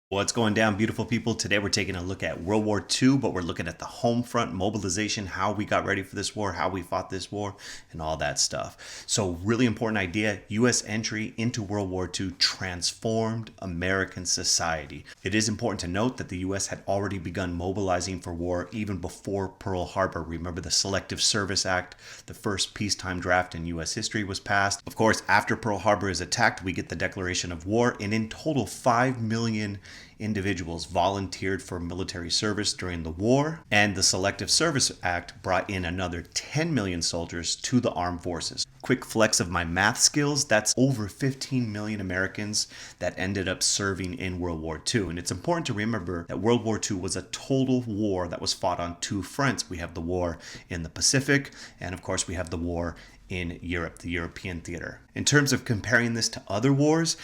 What's going down, beautiful people? Today we're taking a look at World War II, but we're looking at the home front mobilization, how we got ready for this war, how we fought this war, and all that stuff. So really important idea, U.S. entry into World War II transformed American society. It is important to note that the U.S. had already begun mobilizing for war even before Pearl Harbor. Remember the Selective Service Act, the first peacetime draft in U.S. history was passed. Of course, after Pearl Harbor is attacked, we get the declaration of war, and in total 5 million individuals volunteered for military service during the war, and the Selective Service Act brought in another 10 million soldiers to the armed forces. Quick flex of my math skills, that's over 15 million Americans that ended up serving in World War II. And it's important to remember that World War II was a total war that was fought on two fronts. We have the war in the Pacific, and of course we have the war in Europe, the European theater. In terms of comparing this to other wars,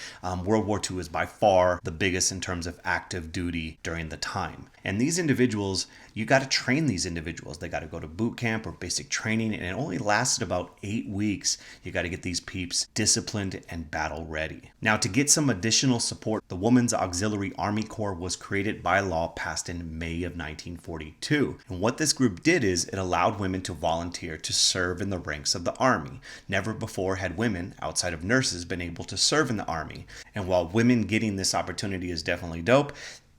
World War II is by far the biggest in terms of active duty during the time. And these individuals, you got to train these individuals. They got to go to boot camp or basic training, and it only lasted about 8 weeks. You got to get these peeps disciplined and battle ready. Now, to get some additional support, the Women's Auxiliary Army Corps was created by law passed in May of 1942. And what this group did is it allowed women to volunteer to serve in the ranks of the army. Never before had women, outside of nurses, been able to serve in the army. And while women getting this opportunity is definitely dope,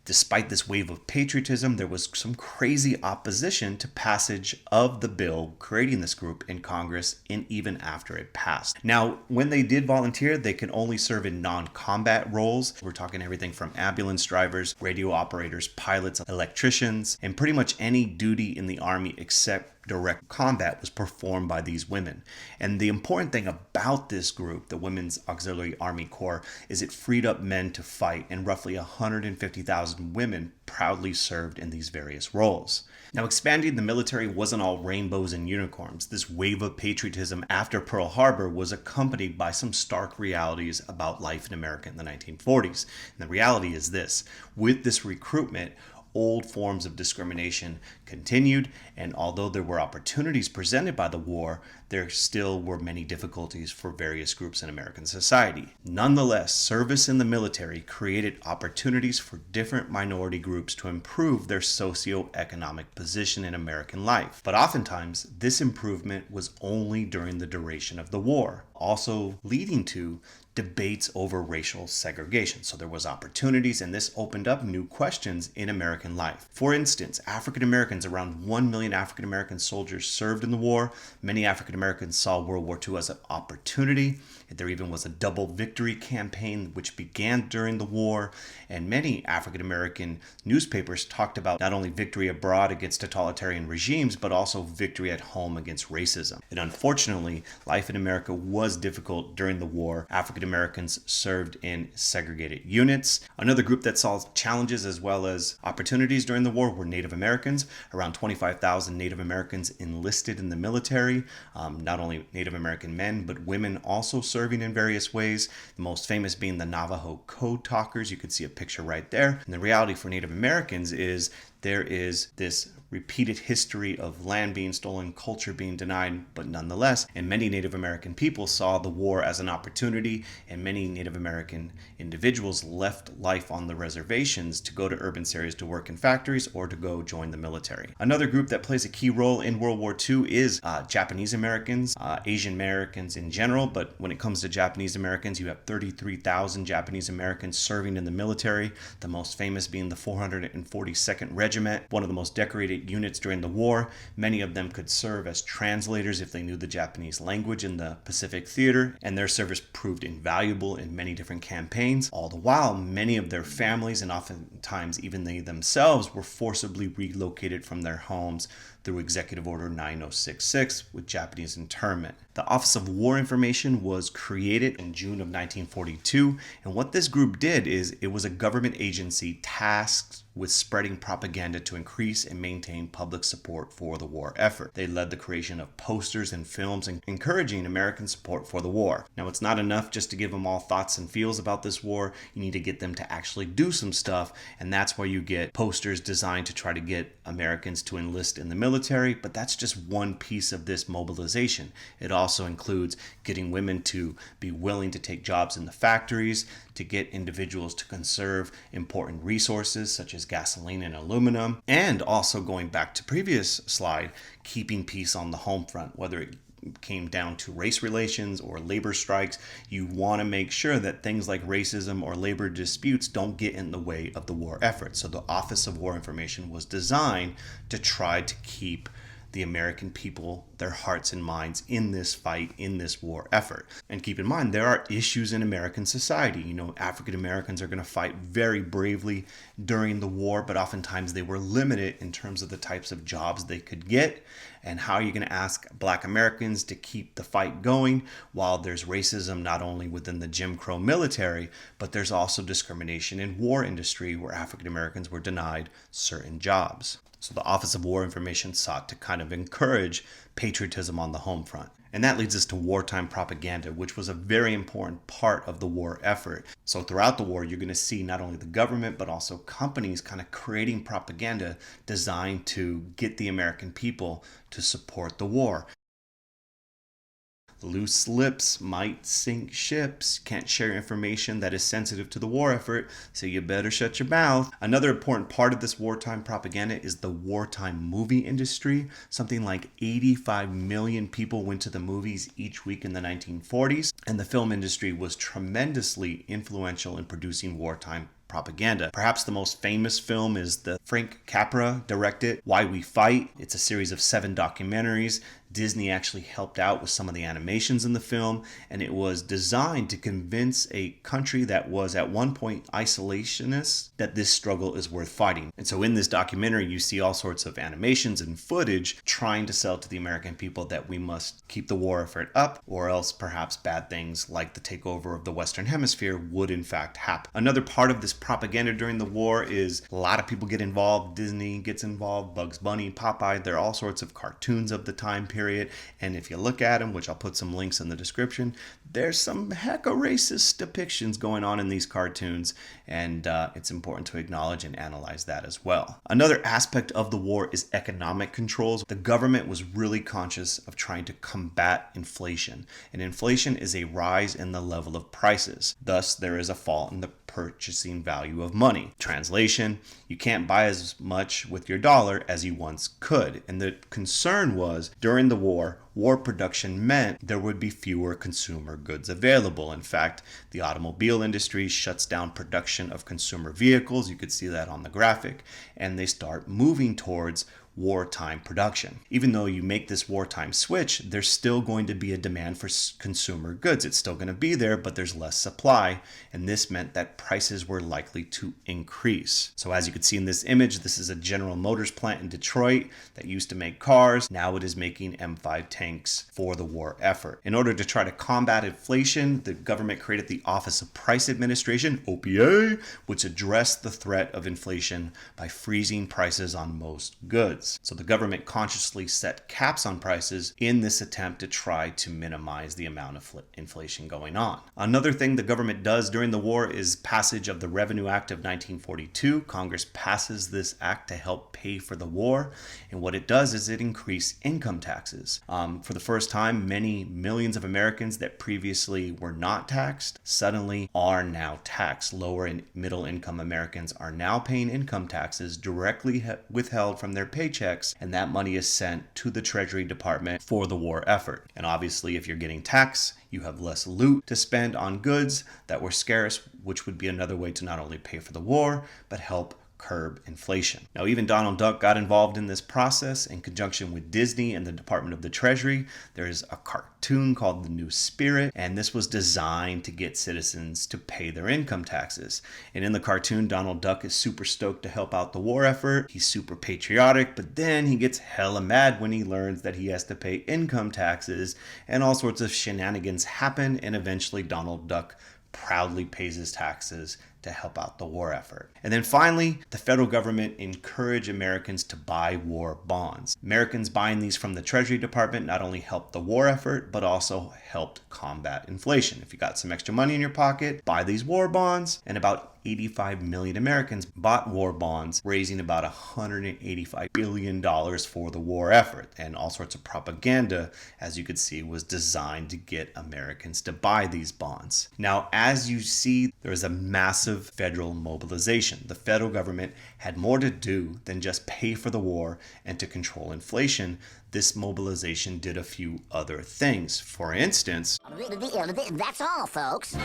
despite this wave of patriotism, there was some crazy opposition to passage of the bill creating this group in Congress and even after it passed. Now, when they did volunteer, they could only serve in non-combat roles. We're talking everything from ambulance drivers, radio operators, pilots, electricians, and pretty much any duty in the Army except direct combat was performed by these women. And the important thing about this group, the Women's Auxiliary Army Corps, is it freed up men to fight, and roughly 150,000 women proudly served in these various roles. Now, expanding the military wasn't all rainbows and unicorns. This wave of patriotism after Pearl Harbor was accompanied by some stark realities about life in America in the 1940s. And the reality is this: with this recruitment, old forms of discrimination continued, and although there were opportunities presented by the war, there still were many difficulties for various groups in American society. Nonetheless, service in the military created opportunities for different minority groups to improve their socioeconomic position in American life. But oftentimes, this improvement was only during the duration of the war, also leading to debates over racial segregation. So there was opportunities, and this opened up new questions in American life. For instance, African Americans, around 1 million African American soldiers served in the war. Many African Americans saw World War II as an opportunity. There even was a double victory campaign which began during the war, and many African American newspapers talked about not only victory abroad against totalitarian regimes, but also victory at home against racism. And unfortunately, life in America was difficult during the war. African Americans served in segregated units. Another group that saw challenges as well as opportunities during the war were Native Americans. Around 25,000 Native Americans enlisted in the military. Not only Native American men, but women also serving in various ways. The most famous being the Navajo Code Talkers. You can see a picture right there. And the reality for Native Americans is there is this repeated history of land being stolen, culture being denied, but nonetheless, and many Native American people saw the war as an opportunity, and many Native American individuals left life on the reservations to go to urban areas to work in factories or to go join the military. Another group that plays a key role in World War II is Japanese Americans, Asian Americans in general, but when it comes to Japanese Americans, you have 33,000 Japanese Americans serving in the military, the most famous being the 442nd Regiment, one of the most decorated units during the war. Many of them could serve as translators if they knew the Japanese language in the Pacific theater, and their service proved invaluable in many different campaigns. All the while, many of their families, and oftentimes even they themselves, were forcibly relocated from their homes through Executive Order 9066 with Japanese internment. The Office of War Information was created in June of 1942, and what this group did is it was a government agency tasked with spreading propaganda to increase and maintain public support for the war effort. They led the creation of posters and films encouraging American support for the war. Now, it's not enough just to give them all thoughts and feels about this war. You need to get them to actually do some stuff, and that's where you get posters designed to try to get Americans to enlist in the military, but that's just one piece of this mobilization. It also includes getting women to be willing to take jobs in the factories, to get individuals to conserve important resources such as gasoline and aluminum, and also, going back to previous slide, keeping peace on the home front, whether it came down to race relations or labor strikes. You want to make sure that things like racism or labor disputes don't get in the way of the war effort. So the Office of War Information was designed to try to keep the American people, their hearts and minds in this fight, in this war effort. And keep in mind, there are issues in American society. You know, African Americans are going to fight very bravely during the war, but oftentimes they were limited in terms of the types of jobs they could get. And how are you going to ask Black Americans to keep the fight going while there's racism not only within the Jim Crow military, but there's also discrimination in war industry where African Americans were denied certain jobs. So the Office of War Information sought to kind of encourage patriotism on the home front. And that leads us to wartime propaganda, which was a very important part of the war effort. So throughout the war, you're going to see not only the government, but also companies kind of creating propaganda designed to get the American people to support the war. Loose lips might sink ships. Can't share information that is sensitive to the war effort, so you better shut your mouth. Another important part of this wartime propaganda is the wartime movie industry. Something like 85 million people went to the movies each week in the 1940s, and the film industry was tremendously influential in producing wartime propaganda. Perhaps the most famous film is the Frank Capra directed Why We Fight. It's a series of 7 documentaries. Disney actually helped out with some of the animations in the film, and it was designed to convince a country that was at one point isolationist that this struggle is worth fighting. And so in this documentary, you see all sorts of animations and footage trying to sell to the American people that we must keep the war effort up, or else perhaps bad things like the takeover of the Western Hemisphere would in fact happen. Another part of this propaganda during the war is a lot of people get involved. Disney gets involved, Bugs Bunny, Popeye. There are all sorts of cartoons of the time period. And if you look at them, which I'll put some links in the description, there's some hecka racist depictions going on in these cartoons. And it's important to acknowledge and analyze that as well. Another aspect of the war is economic controls. The government was really conscious of trying to combat inflation. And inflation is a rise in the level of prices. Thus, there is a fall in the purchasing value of money. Translation, you can't buy as much with your dollar as you once could. And the concern was, during the war production meant there would be fewer consumer goods available. In fact, the automobile industry shuts down production of consumer vehicles. You could see that on the graphic. And they start moving towards wartime production. Even though you make this wartime switch, there's still going to be a demand for consumer goods. It's still going to be there, but there's less supply, and this meant that prices were likely to increase. So as you can see in this image, this is a General Motors plant in Detroit that used to make cars. Now it is making M5 tanks for the war effort. In order to try to combat inflation, the government created the Office of Price Administration, OPA, which addressed the threat of inflation by freezing prices on most goods. So the government consciously set caps on prices in this attempt to try to minimize the amount of inflation going on. Another thing the government does during the war is passage of the Revenue Act of 1942. Congress passes this act to help pay for the war. And what it does is it increases income taxes. For the first time, many millions of Americans that previously were not taxed suddenly are now taxed. Lower and middle income Americans are now paying income taxes directly withheld from their paychecks, and that money is sent to the Treasury Department for the war effort. And obviously, if you're getting taxed, you have less loot to spend on goods that were scarce, which would be another way to not only pay for the war, but help curb inflation. Now, even Donald Duck got involved in this process in conjunction with Disney and the Department of the Treasury. There's a cartoon called The New Spirit, and this was designed to get citizens to pay their income taxes. And in the cartoon, Donald Duck is super stoked to help out the war effort. He's super patriotic, but then he gets hella mad when he learns that he has to pay income taxes, and all sorts of shenanigans happen, and eventually Donald Duck proudly pays his taxes to help out the war effort. And then finally, the federal government encouraged Americans to buy war bonds. Americans buying these from the Treasury Department not only helped the war effort, but also helped combat inflation. If you got some extra money in your pocket, buy these war bonds, and about 85 million Americans bought war bonds, raising about $185 billion for the war effort. And all sorts of propaganda, as you could see, was designed to get Americans to buy these bonds. Now, as you see, there is a massive federal mobilization. The federal government had more to do than just pay for the war and to control inflation. This mobilization did a few other things. For instance, that's all, folks.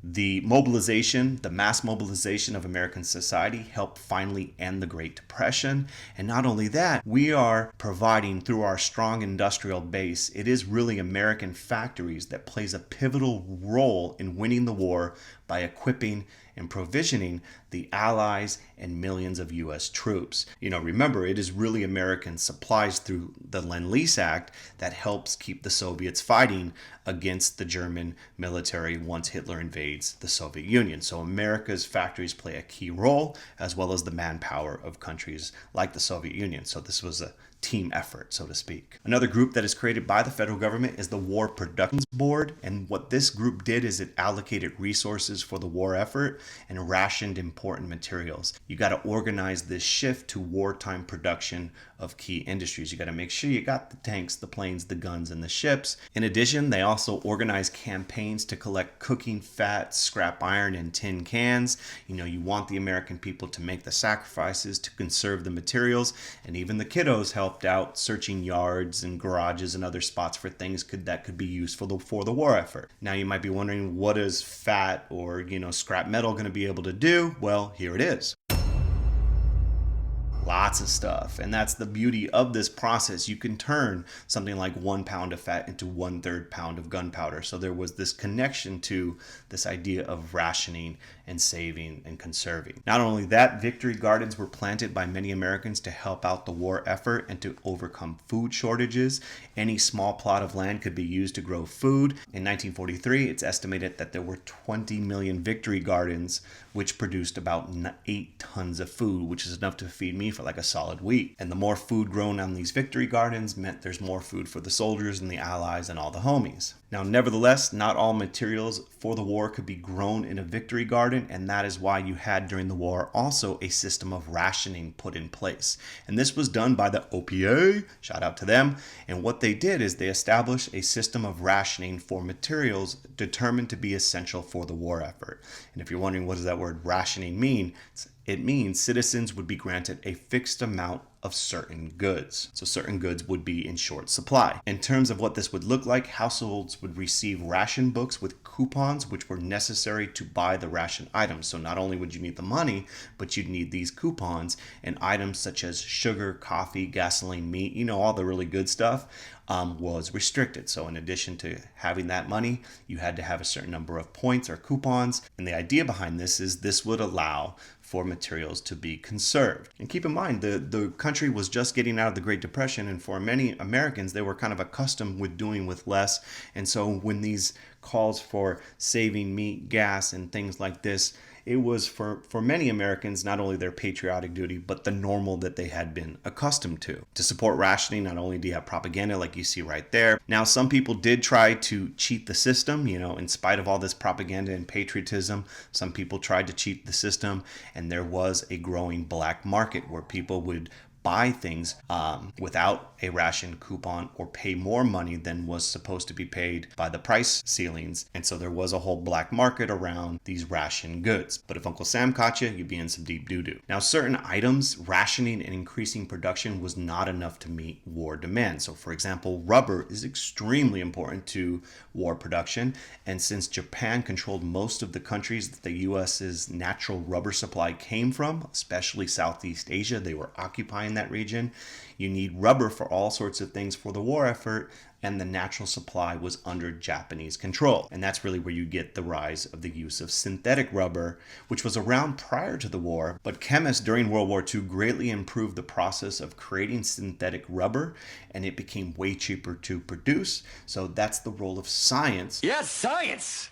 The mobilization, the mass mobilization of American society helped finally end the Great Depression. And not only that, we are providing through our strong industrial base, it is really American factories that plays a pivotal role in winning the war by equipping and provisioning the Allies and millions of U.S. troops. Remember, it is really American supplies through the Lend-Lease Act that helps keep the Soviets fighting against the German military once Hitler invades the Soviet Union. So America's factories play a key role, as well as the manpower of countries like the Soviet Union. So this was a team effort, so to speak. Another group that is created by the federal government is the War Productions Board. And what this group did is it allocated resources for the war effort and rationed important materials. You got to organize this shift to wartime production of key industries. You got to make sure you got the tanks, the planes, the guns, and the ships. In addition, they also organize campaigns to collect cooking fat, scrap iron, and tin cans. You want the American people to make the sacrifices to conserve the materials, and even the kiddos helped out searching yards and garages and other spots for things that could be used for the war effort. Now you might be wondering, what is fat or scrap metal going to be able to do? Well, here it is. Lots of stuff. And that's the beauty of this process. You can turn something like 1 pound of fat into 1/3 pound of gunpowder. So there was this connection to this idea of rationing and saving and conserving. Not only that, victory gardens were planted by many Americans to help out the war effort and to overcome food shortages. Any small plot of land could be used to grow food. In 1943, it's estimated that there were 20 million victory gardens, which produced about 8 tons of food, which is enough to feed me for like a solid week. And the more food grown on these victory gardens meant there's more food for the soldiers and the allies and all the homies. Now, nevertheless, not all materials for the war could be grown in a victory garden, and that is why you had during the war also a system of rationing put in place. And this was done by the OPA, shout out to them. And what they did is they established a system of rationing for materials determined to be essential for the war effort. And if you're wondering what does that word rationing mean, it means citizens would be granted a fixed amount of certain goods. So certain goods would be in short supply. In terms of what this would look like, households would receive ration books with coupons which were necessary to buy the ration items. So not only would you need the money, but you'd need these coupons, and items such as sugar, coffee, gasoline, meat, all the really good stuff was restricted. So in addition to having that money, you had to have a certain number of points or coupons. And the idea behind this is this would allow for materials to be conserved. And keep in mind, the country was just getting out of the Great Depression, and for many Americans, they were kind of accustomed with doing with less. And so when these calls for saving meat, gas, and things like this, it was for many Americans not only their patriotic duty, but the normal that they had been accustomed to. To support rationing, not only do you have propaganda like you see right there. Now, some people did try to cheat the system, in spite of all this propaganda and patriotism, some people tried to cheat the system, and there was a growing black market where people would buy things without a ration coupon or pay more money than was supposed to be paid by the price ceilings. And so there was a whole black market around these ration goods. But if Uncle Sam caught you, you'd be in some deep doo-doo. Now, certain items, rationing and increasing production was not enough to meet war demand. So for example, rubber is extremely important to war production. And since Japan controlled most of the countries that the US's natural rubber supply came from, especially Southeast Asia, they were occupying that region. You need rubber for all sorts of things for the war effort, and the natural supply was under Japanese control. And that's really where you get the rise of the use of synthetic rubber, which was around prior to the war, but chemists during World War II greatly improved the process of creating synthetic rubber, and it became way cheaper to produce. So that's the role of science. Yes, science!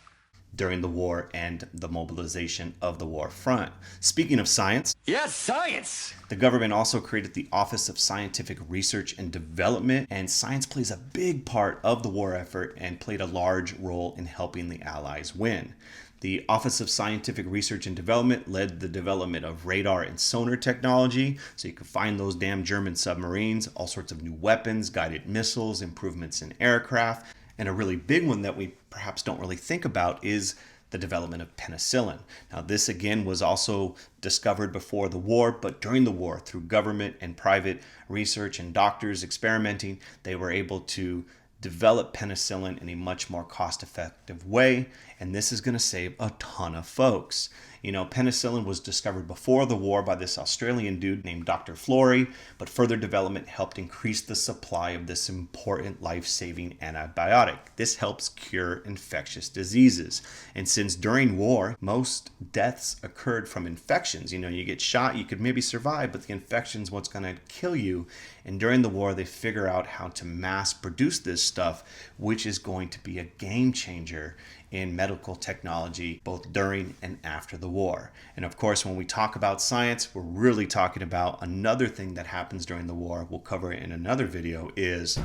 during the war and the mobilization of the war front. Speaking of science, yes, science! The government also created the Office of Scientific Research and Development, and science plays a big part of the war effort and played a large role in helping the Allies win. The Office of Scientific Research and Development led the development of radar and sonar technology, so you could find those damn German submarines, all sorts of new weapons, guided missiles, improvements in aircraft, and a really big one that we perhaps don't really think about is the development of penicillin. Now, this again was also discovered before the war, but during the war, through government and private research and doctors experimenting, they were able to develop penicillin in a much more cost-effective way, and this is going to save a ton of folks. You know, penicillin was discovered before the war by this Australian dude named Dr. Florey, but further development helped increase the supply of this important life-saving antibiotic. This helps cure infectious diseases. And since during war, most deaths occurred from infections. You know, you get shot, you could maybe survive, but the infection's what's going to kill you. And during the war, they figure out how to mass produce this stuff, which is going to be a game changer in medical technology, both during and after the war. And of course, when we talk about science, we're really talking about another thing that happens during the war. We'll cover it in another video, is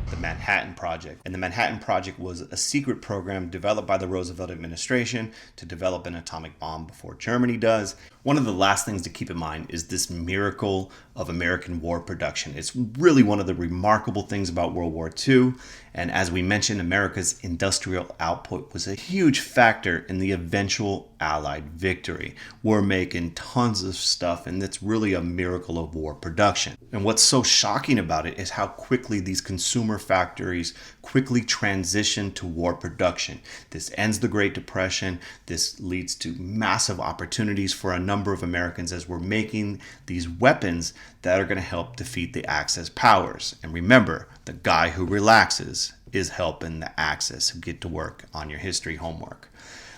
the Manhattan Project. And the Manhattan Project was a secret program developed by the Roosevelt administration to develop an atomic bomb before Germany does. One of the last things to keep in mind is this miracle of American war production. It's really one of the remarkable things about World War II. And as we mentioned, America's industrial output was a huge factor in the eventual Allied victory. We're making tons of stuff, and it's really a miracle of war production. And what's so shocking about it is how quickly these consumer factories quickly transition to war production. This ends the Great Depression. This leads to massive opportunities for a number of Americans as we're making these weapons that are going to help defeat the Axis powers. And remember, the guy who relaxes is helping the Axis get to work on your history homework.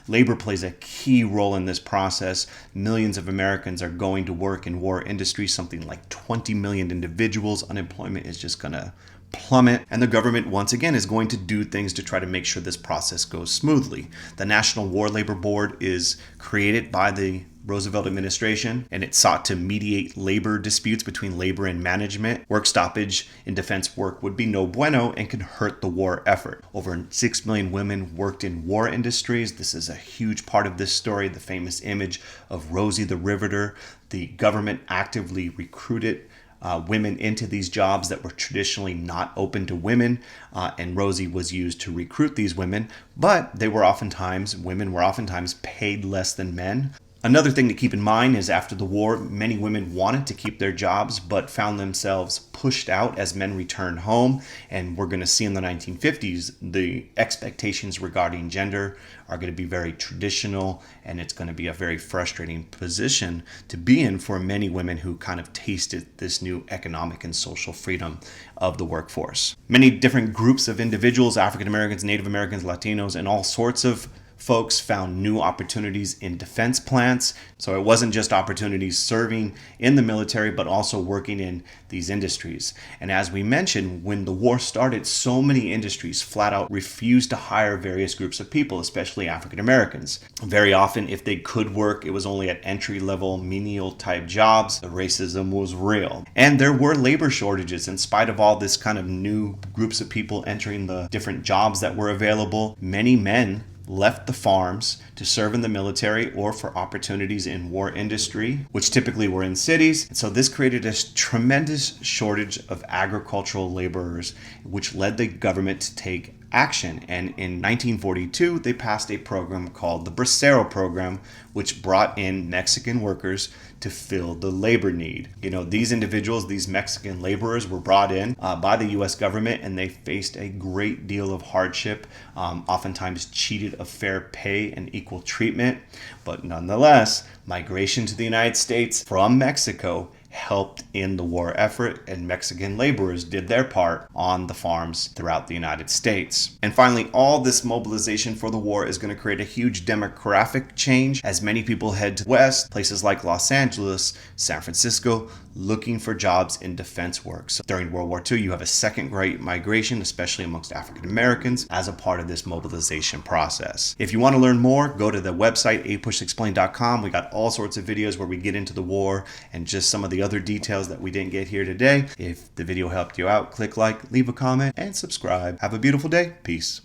Labor plays a key role in this process. Millions of Americans are going to work in war industry, something like 20 million individuals. Unemployment is just going to plummet, and the government once again is going to do things to try to make sure this process goes smoothly. The National War Labor Board is created by the Roosevelt administration, and it sought to mediate labor disputes between labor and management. Work stoppage in defense work would be no bueno and can hurt the war effort. Over 6 million women worked in war industries. This is a huge part of this story, the famous image of Rosie the Riveter. The government actively recruited women into these jobs that were traditionally not open to women, and Rosie was used to recruit these women, but women were oftentimes paid less than men. Another thing to keep in mind is after the war, many women wanted to keep their jobs but found themselves pushed out as men returned home. And we're going to see in the 1950s, the expectations regarding gender are going to be very traditional, and it's going to be a very frustrating position to be in for many women who kind of tasted this new economic and social freedom of the workforce. Many different groups of individuals, African Americans, Native Americans, Latinos, and all sorts of folks found new opportunities in defense plants. So it wasn't just opportunities serving in the military, but also working in these industries. And as we mentioned, when the war started, so many industries flat out refused to hire various groups of people, especially African Americans. Very often, if they could work, it was only at entry-level, menial type jobs. The racism was real. And there were labor shortages. In spite of all this kind of new groups of people entering the different jobs that were available, many men left the farms to serve in the military or for opportunities in war industry, which typically were in cities. And so this created a tremendous shortage of agricultural laborers, which led the government to take action. And in 1942, they passed a program called the Bracero Program, which brought in Mexican workers to fill the labor need. You know, these individuals, these Mexican laborers, were brought in by the U.S. government, and they faced a great deal of hardship, oftentimes cheated of fair pay and equal treatment. But nonetheless, migration to the United States from Mexico helped in the war effort, and Mexican laborers did their part on the farms throughout the United States. And finally, all this mobilization for the war is going to create a huge demographic change as many people head to the West, places like Los Angeles, San Francisco, looking for jobs in defense work. So during World War II, you have a second great migration, especially amongst African Americans, as a part of this mobilization process. If you want to learn more, go to the website apushexplained.com. We got all sorts of videos where we get into the war and just some of the other details that we didn't get here today. If the video helped you out, click like, leave a comment, and subscribe. Have a beautiful day. Peace.